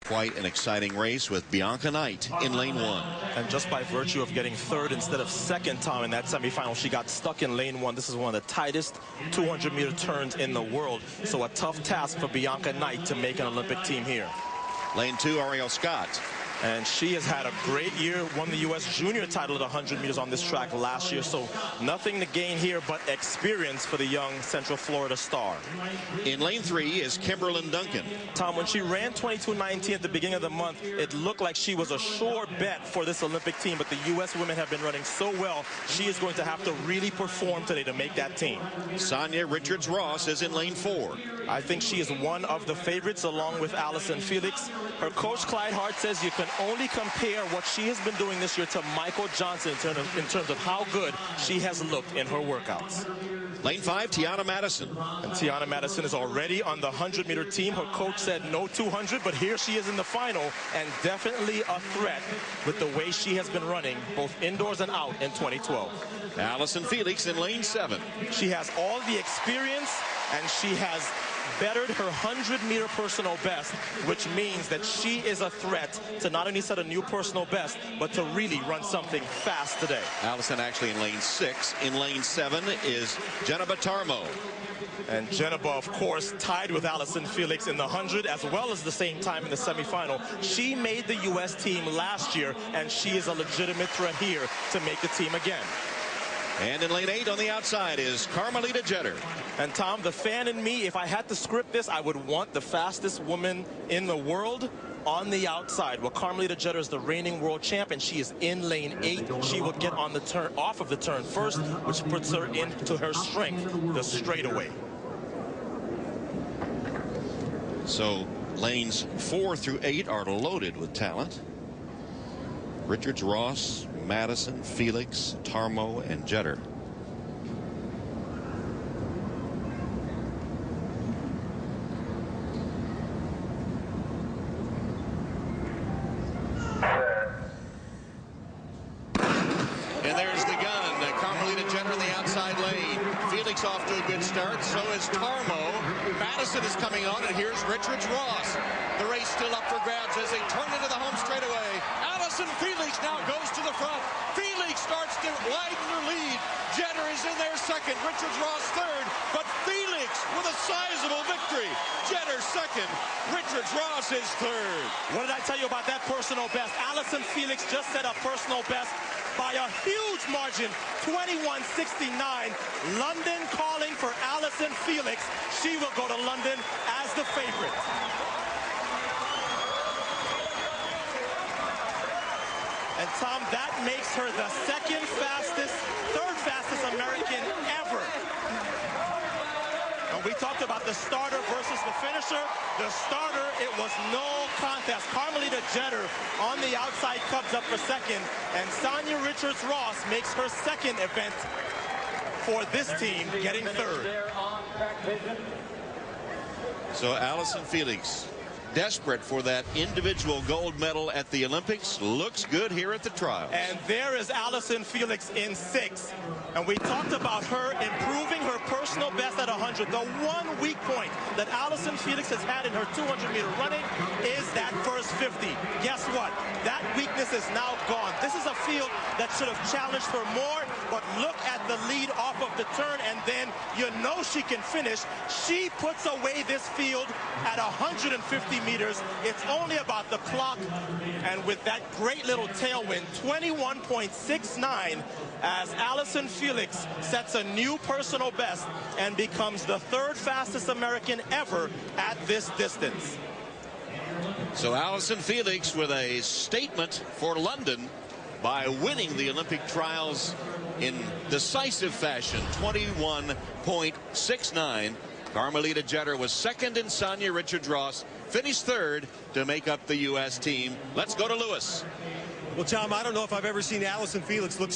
Quite an exciting race with Bianca Knight in lane 1. And just by virtue of getting third instead of second time in that semifinal, she got stuck in lane 1. This is one of the tightest 200-meter turns in the world. So a tough task for Bianca Knight to make an Olympic team here. Lane 2, Ariel Scott. And she has had a great year, won the U.S. junior title at 100 meters on this track last year. So nothing to gain here but experience for the young Central Florida star. In lane 3 is Kimberlyn Duncan. Tom, when she ran 22:19 at the beginning of the month, it looked like she was a sure bet for this Olympic team. But the U.S. women have been running so well, she is going to have to really perform today to make that team. Sanya Richards Ross is in lane 4. I think she is one of the favorites along with Allyson Felix. Her coach, Clyde Hart, says you can only compare what she has been doing this year to Michael Johnson in terms of how good she has looked in her workouts. Lane 5, Tiana Madison. And Tiana Madison is already on the 100-meter team. Her coach said no 200, but here she is in the final and definitely a threat with the way she has been running both indoors and out in 2012. Allyson Felix in lane 7. She has all the experience and she has bettered her 100-meter personal best, which means that she is a threat to not only set a new personal best, but to really run something fast today. Allyson actually in lane 6. In lane 7 is Jenna Tarmo. And Jenna, of course, tied with Allyson Felix in the 100 as well as the same time in the semifinal. She made the U.S. team last year, and she is a legitimate threat here to make the team again. And in lane 8 on the outside is Carmelita Jeter. And Tom, the fan in me, if I had to script this, I would want the fastest woman in the world on the outside. Well, Carmelita Jeter is the reigning world champ, and she is in lane 8. She will get on the turn, off of the turn first, which puts her into her strength, the straightaway. So lanes 4 through 8 are loaded with talent. Richards, Ross, Madison, Felix, Tarmo, and Jeter. And there's the gun. Carmelita Jeter in the outside lane. Felix off to a good start. So is Tarmo. Madison is coming on, and here's Richards Ross. The race still up for grabs as they turn into the home straightaway. Allyson Felix now goes to the front. Felix starts to widen her lead. Jeter is in there second. Richards Ross third. But Felix with a sizable victory. Jeter second. Richards Ross is third. What did I tell you about that personal best? Allyson Felix just set a personal best by a huge margin, 21:69. London calling for Allyson Felix. She will go to London as the favorite. And Tom, that makes her the third fastest American ever. And we talked about the starter versus the finisher. The starter, it was no contest. Carmelita Jeter on the outside comes up for second, and Sanya Richards Ross makes her second event for this team, getting third. So Allyson Felix, desperate for that individual gold medal at the Olympics, looks good here at the trials. And there is Allyson Felix in 6. And we talked about her improving her personal best at 100. The one weak point that Allyson Felix has had in her 200-meter running is that first 50. Guess what? That weakness is now gone. This is a field that should have challenged her more, but look at the lead off of the turn, and then you know she can finish. She puts away this field at 150 meters. It's only about the clock, and with that great little tailwind, 21.69, as Allyson Felix sets a new personal best and becomes the third fastest American ever at this distance. So Allyson Felix with a statement for London by winning the Olympic trials in decisive fashion, 21.69. Carmelita Jeter was second, and Sanya Richards Ross finished third to make up the U.S. team. Let's go to Lewis. Well, Tom, I don't know if I've ever seen Allyson Felix look